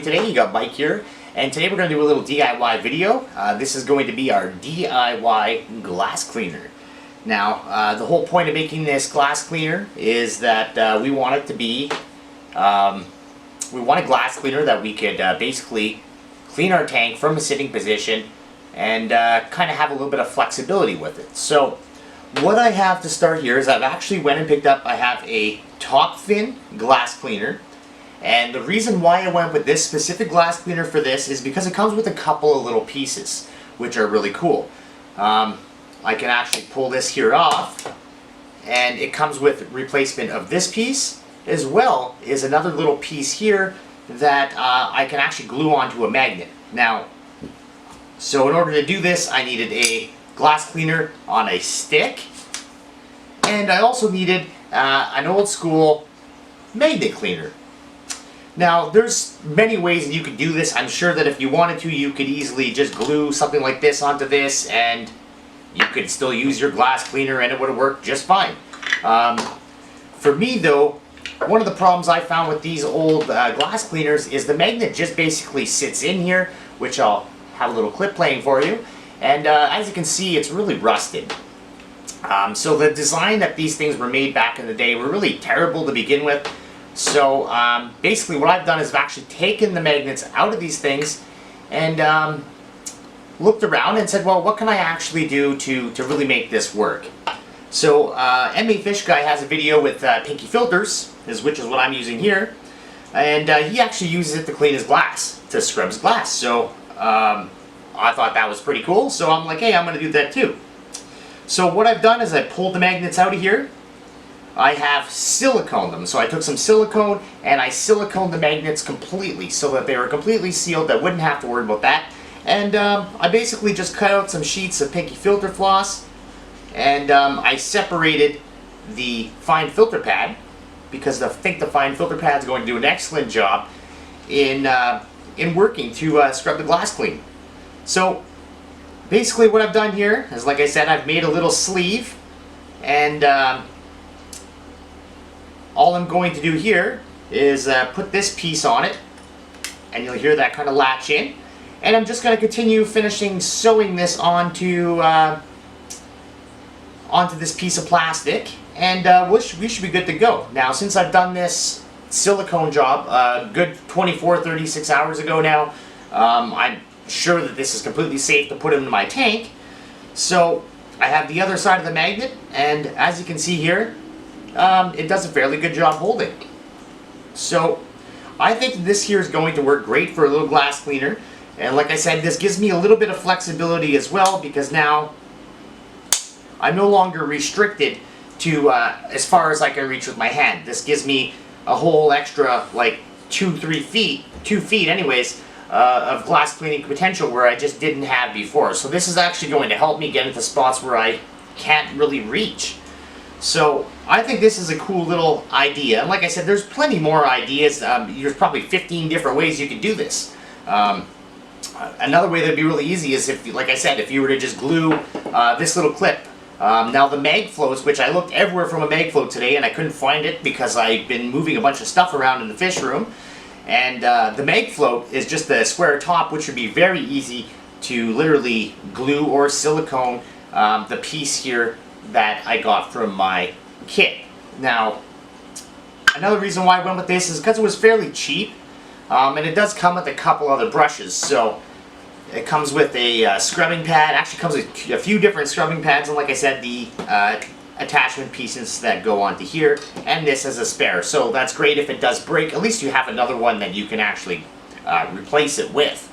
doing today? You got Mike here, and today we're going to do a little DIY video. This is going to be our DIY glass cleaner. Now, the whole point of making this glass cleaner is that we want it to be, we want a glass cleaner that we could basically clean our tank from a sitting position and kind of have a little bit of flexibility with it. So, what I have to start here is I've actually went and picked up, I have a Topfin glass cleaner. And the reason why I went with this specific glass cleaner for this is because it comes with a couple of little pieces, which are really cool. I can actually pull this here off, and it comes with replacement of this piece, as well as another little piece here that I can actually glue onto a magnet. Now, so in order to do this, I needed a glass cleaner on a stick, and I also needed an old school magnet cleaner. Now, there's many ways that you could do this. I'm sure that if you wanted to, you could easily just glue something like this onto this, and you could still use your glass cleaner and it would have worked just fine. For me though, one of the problems I found with these old glass cleaners is the magnet just basically sits in here, which I'll have a little clip playing for you, and as you can see, it's really rusted. So the design that these things were made back in the day were really terrible to begin with. So basically what I've done is I've actually taken the magnets out of these things and looked around and said, well, what can I actually do to really make this work? So M.A. Fish Guy has a video with pinky filters, which is what I'm using here, and he actually uses it to clean his glass, to scrub his glass. So I thought that was pretty cool, so I'm like, hey, I'm going to do that too. So what I've done is I pulled the magnets out of here. I have siliconed them. So I took some silicone and I siliconed the magnets completely so that they were completely sealed. I wouldn't have to worry about that. And I basically just cut out some sheets of pinky filter floss, and I separated the fine filter pad because I think the fine filter pad is going to do an excellent job in working to scrub the glass clean. So basically what I've done here is, like I said, I've made a little sleeve, and all I'm going to do here is put this piece on it, and you'll hear that kind of latch in, and I'm just going to continue finishing sewing this onto this piece of plastic, and we should be good to go. Now, since I've done this silicone job a good 24-36 hours ago now, I'm sure that this is completely safe to put into my tank. So I have the other side of the magnet, and as you can see here, it does a fairly good job holding. So I think this here is going to work great for a little glass cleaner, and like I said, this gives me a little bit of flexibility as well, because now I'm no longer restricted to as far as I can reach with my hand. This gives me a whole extra like 2-3 feet, 2 feet anyways, of glass cleaning potential where I just didn't have before. So this is actually going to help me get into spots where I can't really reach. So I think this is a cool little idea, and like I said, there's plenty more ideas. There's probably 15 different ways you could do this. Another way that'd be really easy is if, like I said, if you were to just glue this little clip. Now the mag floats, which I looked everywhere from a mag float today and I couldn't find it because I've been moving a bunch of stuff around in the fish room, and the mag float is just a square top, which would be very easy to literally glue or silicone the piece here that I got from my kit. Now, another reason why I went with this is because it was fairly cheap, and it does come with a couple other brushes. So it comes with a scrubbing pad. Actually comes with a few different scrubbing pads, and like I said, the attachment pieces that go onto here, and this as a spare. So that's great if it does break. At least you have another one that you can actually replace it with.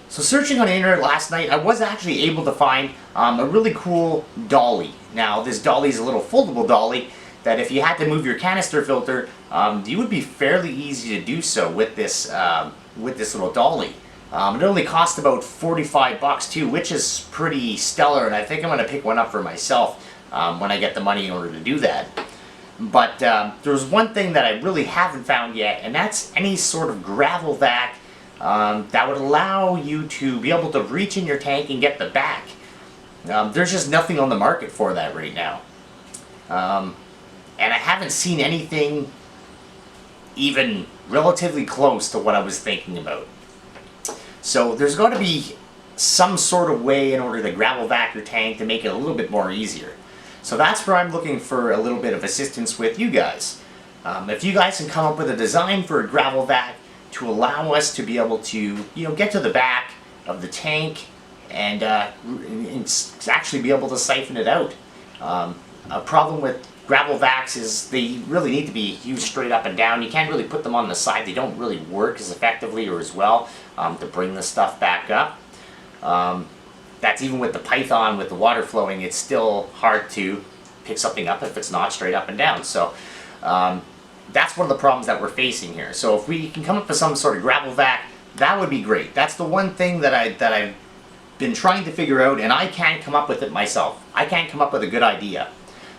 So searching on the internet last night, I was actually able to find a really cool dolly. Now this dolly is a little foldable dolly that if you had to move your canister filter, you would be fairly easy to do so with this little dolly. It only cost about 45 bucks too, which is pretty stellar, and I think I'm going to pick one up for myself when I get the money in order to do that. But there's one thing that I really haven't found yet, and that's any sort of gravel vac that would allow you to be able to reach in your tank and get the back. There's just nothing on the market for that right now. And I haven't seen anything even relatively close to what I was thinking about. So there's got to be some sort of way in order to gravel vac your tank to make it a little bit more easier. So that's where I'm looking for a little bit of assistance with you guys. If you guys can come up with a design for a gravel vac to allow us to be able to, get to the back of the tank and actually be able to siphon it out. A problem with gravel vacs is they really need to be used straight up and down. You can't really put them on the side. They don't really work as effectively or as well to bring the stuff back up. That's even with the Python, with the water flowing, it's still hard to pick something up if it's not straight up and down. So that's one of the problems that we're facing here. So if we can come up with some sort of gravel vac, that would be great. That's the one thing that I've been trying to figure out, and I can't come up with it myself. I can't come up with a good idea.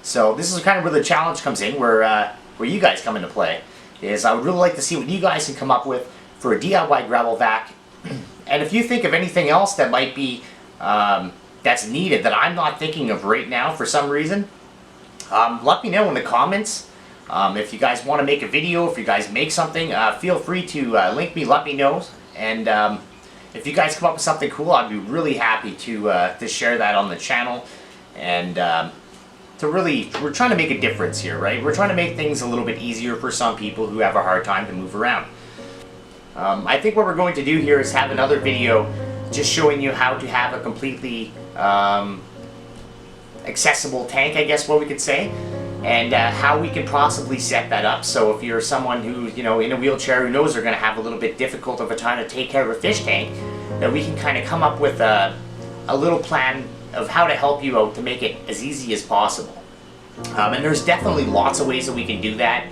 So this is kind of where the challenge comes in, where you guys come into play. Is I would really like to see what you guys can come up with for a DIY gravel vac. And if you think of anything else that might be that's needed that I'm not thinking of right now for some reason, let me know in the comments. If you guys want to make a video, if you guys make something, feel free to link me, let me know. And if you guys come up with something cool, I'd be really happy to share that on the channel. And we're trying to make a difference here, right? We're trying to make things a little bit easier for some people who have a hard time to move around. I think what we're going to do here is have another video just showing you how to have a completely accessible tank, I guess what we could say, and how we can possibly set that up. So if you're someone who, in a wheelchair who knows they're going to have a little bit difficult of a time to take care of a fish tank, that we can kind of come up with a little plan of how to help you out to make it as easy as possible. And there's definitely lots of ways that we can do that.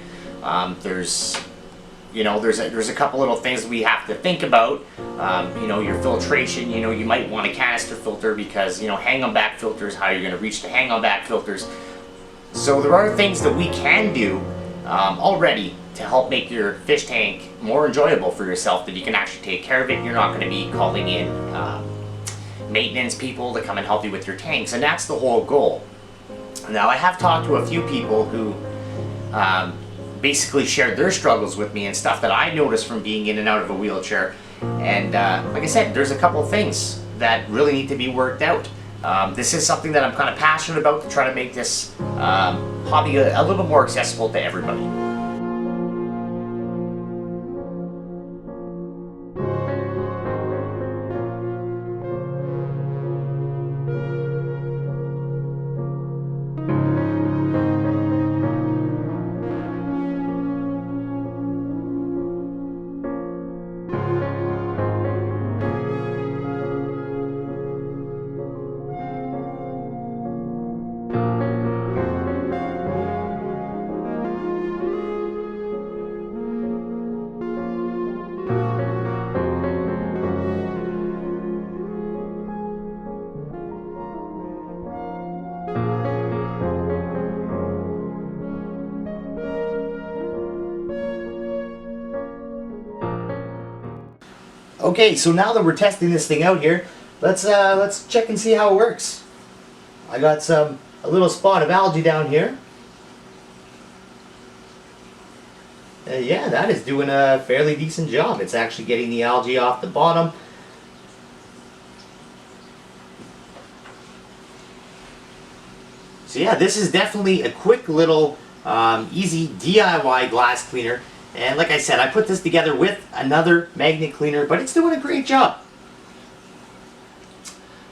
There's a couple little things that we have to think about. Your filtration, you might want a canister filter because, hang-on-back filters, how you're going to reach the hang-on-back filters. So there are things that we can do already to help make your fish tank more enjoyable for yourself, that you can actually take care of it. You're not going to be calling in maintenance people to come and help you with your tanks, and that's the whole goal. Now, I have talked to a few people who basically shared their struggles with me and stuff that I noticed from being in and out of a wheelchair. And like I said, there's a couple of things that really need to be worked out. This is something that I'm kind of passionate about, to try to make this hobby a little bit more accessible to everybody. Okay, so now that we're testing this thing out here, let's check and see how it works. I got a little spot of algae down here. Yeah, that is doing a fairly decent job. It's actually getting the algae off the bottom. So yeah, this is definitely a quick little easy DIY glass cleaner. And like I said, I put this together with another magnet cleaner, but it's doing a great job.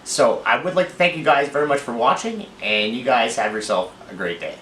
So I would like to thank you guys very much for watching, and you guys have yourself a great day.